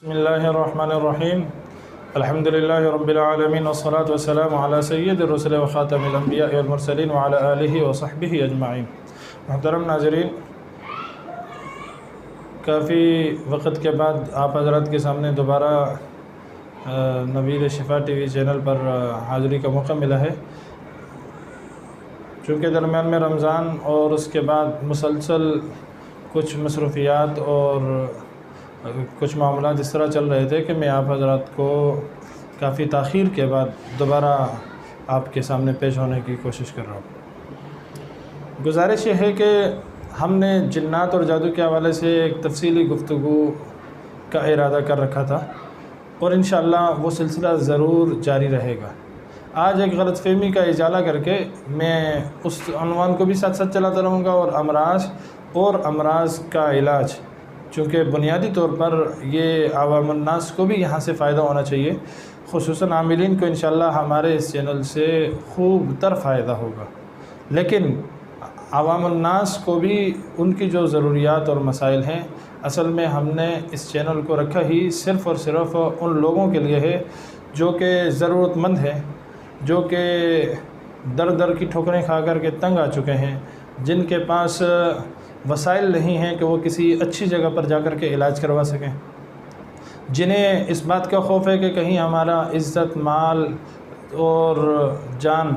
بسم اللہ الرحمن الرحیم الحمدللہ رب العالمین والصلاة والسلام علی سید الرسل وخاتم الانبیاء والمرسلین وعلی آلہ وصحبہ اجمعین۔ محترم ناظرین، کافی وقت کے بعد آپ حضرات کے سامنے دوبارہ نوید شفا ٹی وی چینل پر حاضری کا موقع ملا ہے۔ چونکہ درمیان میں رمضان اور اس کے بعد مسلسل کچھ مصروفیات اور کچھ معاملات اس طرح چل رہے تھے کہ میں آپ حضرات کو کافی تاخیر کے بعد دوبارہ آپ کے سامنے پیش ہونے کی کوشش کر رہا ہوں۔ گزارش یہ ہے کہ ہم نے جنات اور جادو کے حوالے سے ایک تفصیلی گفتگو کا ارادہ کر رکھا تھا اور انشاءاللہ وہ سلسلہ ضرور جاری رہے گا۔ آج ایک غلط فہمی کا ازالہ کر کے میں اس عنوان کو بھی ساتھ ساتھ چلاتا رہوں گا اور امراض کا علاج، چونکہ بنیادی طور پر یہ عوام الناس کو بھی یہاں سے فائدہ ہونا چاہیے، خصوصاً عاملین کو انشاءاللہ ہمارے اس چینل سے خوب تر فائدہ ہوگا، لیکن عوام الناس کو بھی ان کی جو ضروریات اور مسائل ہیں، اصل میں ہم نے اس چینل کو رکھا ہی صرف اور صرف ان لوگوں کے لیے ہے جو کہ ضرورت مند ہیں، جو کہ در کی ٹھوکریں کھا کر کے تنگ آ چکے ہیں، جن کے پاس وسائل نہیں ہیں کہ وہ کسی اچھی جگہ پر جا کر کے علاج کروا سکیں، جنہیں اس بات کا خوف ہے کہ کہیں ہمارا عزت، مال اور جان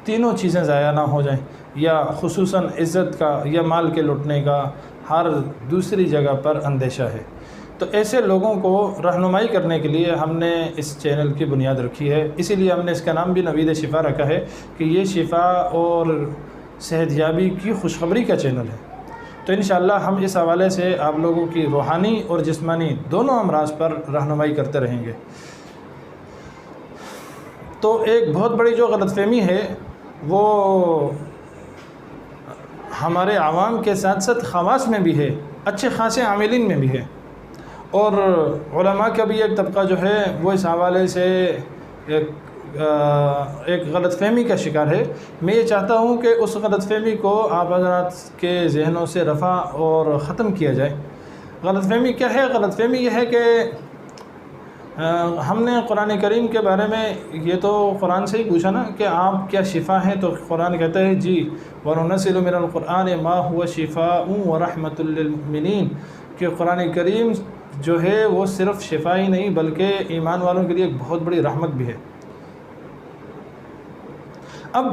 تینوں چیزیں ضائع نہ ہو جائیں، یا خصوصاً عزت کا یا مال کے لٹنے کا ہر دوسری جگہ پر اندیشہ ہے۔ تو ایسے لوگوں کو رہنمائی کرنے کے لیے ہم نے اس چینل کی بنیاد رکھی ہے، اسی لیے ہم نے اس کا نام بھی نوید شفا رکھا ہے کہ یہ شفا اور صحت یابی کی خوشخبری کا چینل ہے۔ تو انشاءاللہ ہم اس حوالے سے آپ لوگوں کی روحانی اور جسمانی دونوں امراض پر رہنمائی کرتے رہیں گے۔ تو ایک بہت بڑی جو غلط فہمی ہے وہ ہمارے عوام کے ساتھ ساتھ خواص میں بھی ہے، اچھے خاصے عاملین میں بھی ہے، اور علماء کا بھی ایک طبقہ جو ہے وہ اس حوالے سے ایک غلط فہمی کا شکار ہے۔ میں یہ چاہتا ہوں کہ اس غلط فہمی کو آپ حضرات کے ذہنوں سے رفع اور ختم کیا جائے۔ غلط فہمی کیا ہے؟ غلط فہمی یہ ہے کہ ہم نے قرآن کریم کے بارے میں یہ تو قرآن سے ہی پوچھا نا کہ آپ کیا شفا ہیں، تو قرآن کہتا ہے جی وَنُنَزِّلُ مِنَ الْقُرْآنِ مَا هُوَ شِفَاءٌ وَرَحْمَةٌ لِّلْمُؤْمِنِينَ، کہ قرآن کریم جو ہے وہ صرف شفا ہی نہیں بلکہ ایمان والوں کے لیے ایک بہت بڑی رحمت بھی ہے۔ اب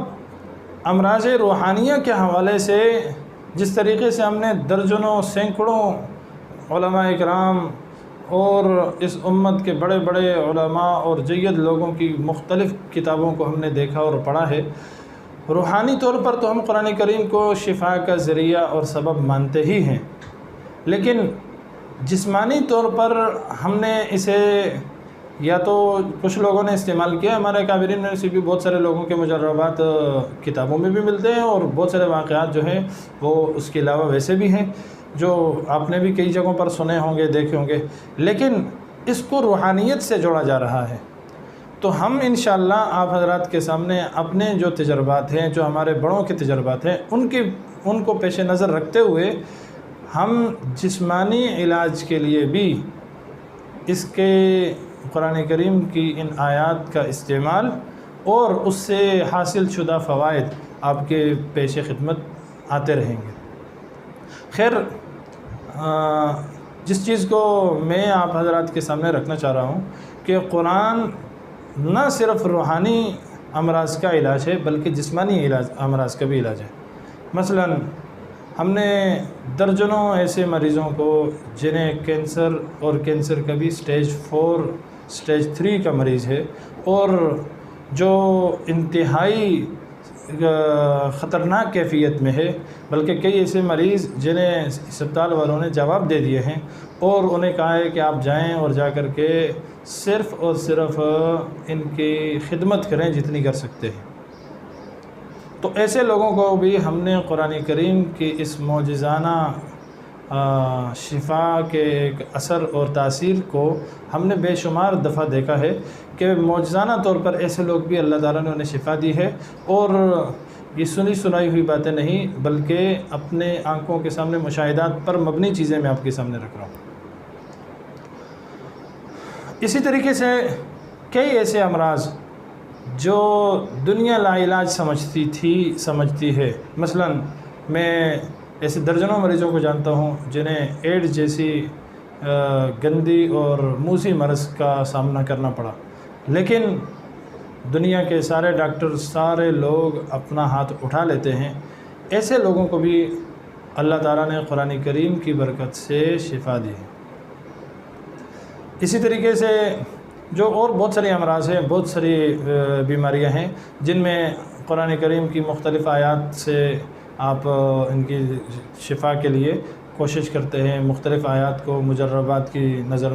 امراض روحانیہ کے حوالے سے جس طریقے سے ہم نے درجنوں سینکڑوں علماء اکرام اور اس امت کے بڑے بڑے علماء اور جید لوگوں کی مختلف کتابوں کو ہم نے دیکھا اور پڑھا ہے، روحانی طور پر تو ہم قرآن کریم کو شفا کا ذریعہ اور سبب مانتے ہی ہیں، لیکن جسمانی طور پر ہم نے اسے یا تو کچھ لوگوں نے استعمال کیا، ہمارے کابرین میں سے بھی بہت سارے لوگوں کے مجربات کتابوں میں بھی ملتے ہیں اور بہت سارے واقعات جو ہیں وہ اس کے علاوہ ویسے بھی ہیں جو آپ نے بھی کئی جگہوں پر سنے ہوں گے، دیکھے ہوں گے، لیکن اس کو روحانیت سے جوڑا جا رہا ہے۔ تو ہم انشاءاللہ آپ حضرات کے سامنے اپنے جو تجربات ہیں، جو ہمارے بڑوں کے تجربات ہیں، ان کو پیش نظر رکھتے ہوئے ہم جسمانی علاج کے لیے بھی اس کے قرآن کریم کی ان آیات کا استعمال اور اس سے حاصل شدہ فوائد آپ کے پیش خدمت آتے رہیں گے۔ خیر، جس چیز کو میں آپ حضرات کے سامنے رکھنا چاہ رہا ہوں کہ قرآن نہ صرف روحانی امراض کا علاج ہے بلکہ جسمانی امراض کا بھی علاج ہے۔ مثلا ہم نے درجنوں ایسے مریضوں کو جنہیں کینسر اور کینسر کا بھی سٹیج 4 سٹیج 3 کا مریض ہے اور جو انتہائی خطرناک کیفیت میں ہے، بلکہ کئی ایسے مریض جنہیں اسپتال والوں نے جواب دے دیے ہیں اور انہیں کہا ہے کہ آپ جائیں اور جا کر کے صرف اور صرف ان کی خدمت کریں جتنی کر سکتے ہیں۔ تو ایسے لوگوں کو بھی ہم نے قرآن کریم کی اس معجزانہ شفا کے ایک اثر اور تاثیر کو ہم نے بے شمار دفعہ دیکھا ہے کہ معجزانہ طور پر ایسے لوگ بھی اللہ تعالیٰ نے انہیں شفا دی ہے، اور یہ سنی سنائی ہوئی باتیں نہیں بلکہ اپنے آنکھوں کے سامنے مشاہدات پر مبنی چیزیں میں آپ کے سامنے رکھ رہا ہوں۔ اسی طریقے سے کئی ایسے امراض جو دنیا لا علاج سمجھتی ہے، مثلا میں ایسے درجنوں مریضوں کو جانتا ہوں جنہیں ایڈز جیسی گندی اور موذی مرض کا سامنا کرنا پڑا، لیکن دنیا کے سارے ڈاکٹر، سارے لوگ اپنا ہاتھ اٹھا لیتے ہیں۔ ایسے لوگوں کو بھی اللہ تعالیٰ نے قرآن کریم کی برکت سے شفا دی ہے۔ اسی طریقے سے جو اور بہت سارے امراض ہیں، بہت ساری بیماریاں ہیں جن میں قرآن کریم کی مختلف آیات سے آپ ان کی شفا کے لیے کوشش کرتے ہیں، مختلف آیات کو مجربات کی نظر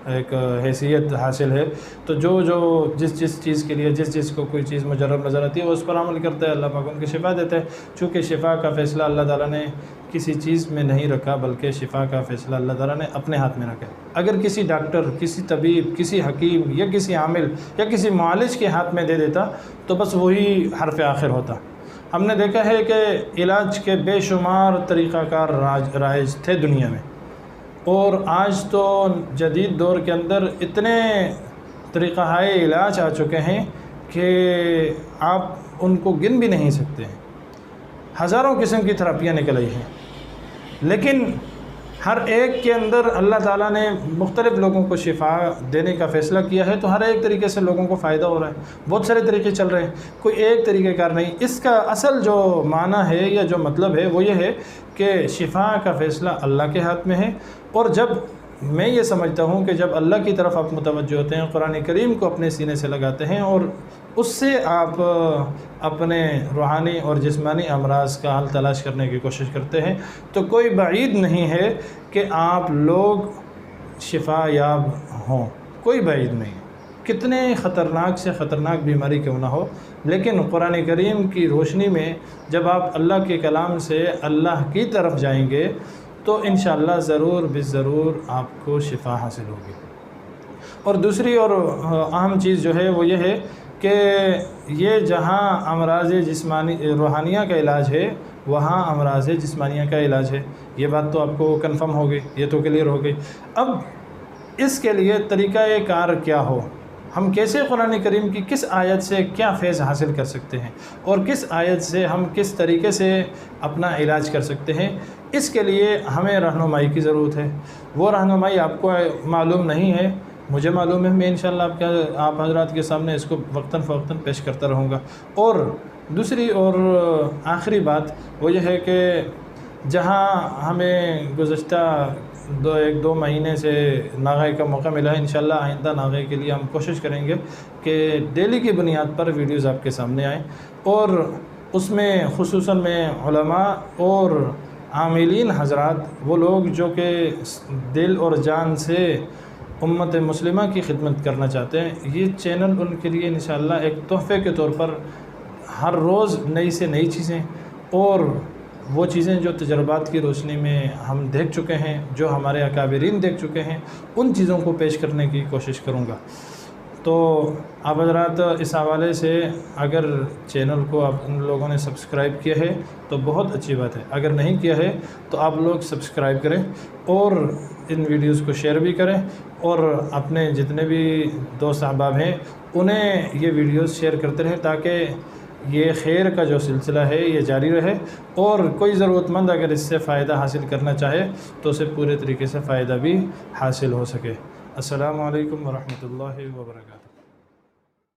ایک حیثیت حاصل ہے، تو جو جس چیز کے لیے جس کو کوئی چیز مجرب نظر آتی ہے وہ اس پر عمل کرتا ہے، اللہ پاک ان کی شفا دیتا ہے۔ چونکہ شفا کا فیصلہ اللہ تعالیٰ نے کسی چیز میں نہیں رکھا، بلکہ شفا کا فیصلہ اللہ تعالیٰ نے اپنے ہاتھ میں رکھا ہے۔ اگر کسی ڈاکٹر، کسی طبیب، کسی حکیم یا کسی عامل یا کسی معالج کے ہاتھ میں دے دیتا تو بس وہی حرف آخر ہوتا۔ ہم نے دیکھا ہے کہ علاج کے بے شمار طریقہ کار رائج تھے دنیا میں، اور آج تو جدید دور کے اندر اتنے طریقہ علاج آ چکے ہیں کہ آپ ان کو گن بھی نہیں سکتے ہیں۔ ہزاروں قسم کی تھراپیاں نکل آئی ہیں، لیکن ہر ایک کے اندر اللہ تعالیٰ نے مختلف لوگوں کو شفا دینے کا فیصلہ کیا ہے، تو ہر ایک طریقے سے لوگوں کو فائدہ ہو رہا ہے۔ بہت سارے طریقے چل رہے ہیں، کوئی ایک طریقہ کار نہیں۔ اس کا اصل جو معنی ہے یا جو مطلب ہے وہ یہ ہے کہ شفا کا فیصلہ اللہ کے ہاتھ میں ہے، اور جب میں یہ سمجھتا ہوں کہ جب اللہ کی طرف آپ متوجہ ہوتے ہیں، قرآن کریم کو اپنے سینے سے لگاتے ہیں اور اس سے آپ اپنے روحانی اور جسمانی امراض کا حل تلاش کرنے کی کوشش کرتے ہیں، تو کوئی بعید نہیں ہے کہ آپ لوگ شفا یاب ہوں، کوئی بعید نہیں۔ کتنے خطرناک سے خطرناک بیماری کیوں نہ ہو، لیکن قرآن کریم کی روشنی میں جب آپ اللہ کے کلام سے اللہ کی طرف جائیں گے تو انشاءاللہ ضرور بالضرور آپ کو شفا حاصل ہوگی۔ اور دوسری اور اہم چیز جو ہے وہ یہ ہے کہ یہ جہاں امراض جسمانی روحانیہ کا علاج ہے، وہاں امراض جسمانیہ کا علاج ہے۔ یہ بات تو آپ کو کنفرم ہو گئی، یہ تو کلیئر ہو گئی۔ اب اس کے لیے طریقہ کار کیا ہو، ہم کیسے قرآن کریم کی کس آیت سے کیا فیض حاصل کر سکتے ہیں، اور کس آیت سے ہم کس طریقے سے اپنا علاج کر سکتے ہیں، اس کے لیے ہمیں رہنمائی کی ضرورت ہے۔ وہ رہنمائی آپ کو معلوم نہیں ہے، مجھے معلوم ہے، میں انشاءاللہ آپ حضرات کے سامنے اس کو وقتاً فوقتاً پیش کرتا رہوں گا۔ اور دوسری اور آخری بات وہ یہ ہے کہ جہاں ہمیں گزشتہ ایک دو مہینے سے ناغے کا موقع ملا ہے، انشاءاللہ آئندہ ناغے کے لیے ہم کوشش کریں گے کہ ڈیلی کی بنیاد پر ویڈیوز آپ کے سامنے آئیں، اور اس میں خصوصاً میں علماء اور عاملین حضرات، وہ لوگ جو کہ دل اور جان سے امت مسلمہ کی خدمت کرنا چاہتے ہیں، یہ چینل ان کے لیے انشاءاللہ ایک تحفے کے طور پر ہر روز نئی سے نئی چیزیں، اور وہ چیزیں جو تجربات کی روشنی میں ہم دیکھ چکے ہیں، جو ہمارے اکابرین دیکھ چکے ہیں، ان چیزوں کو پیش کرنے کی کوشش کروں گا۔ تو آپ حضرات اس حوالے سے اگر چینل کو آپ ان لوگوں نے سبسکرائب کیا ہے تو بہت اچھی بات ہے، اگر نہیں کیا ہے تو آپ لوگ سبسکرائب کریں اور ان ویڈیوز کو شیئر بھی کریں، اور اپنے جتنے بھی دوست احباب ہیں انہیں یہ ویڈیوز شیئر کرتے رہیں، تاکہ یہ خیر کا جو سلسلہ ہے یہ جاری رہے، اور کوئی ضرورت مند اگر اس سے فائدہ حاصل کرنا چاہے تو اسے پورے طریقے سے فائدہ بھی حاصل ہو سکے۔ السلام علیکم ورحمۃ اللہ وبرکاتہ۔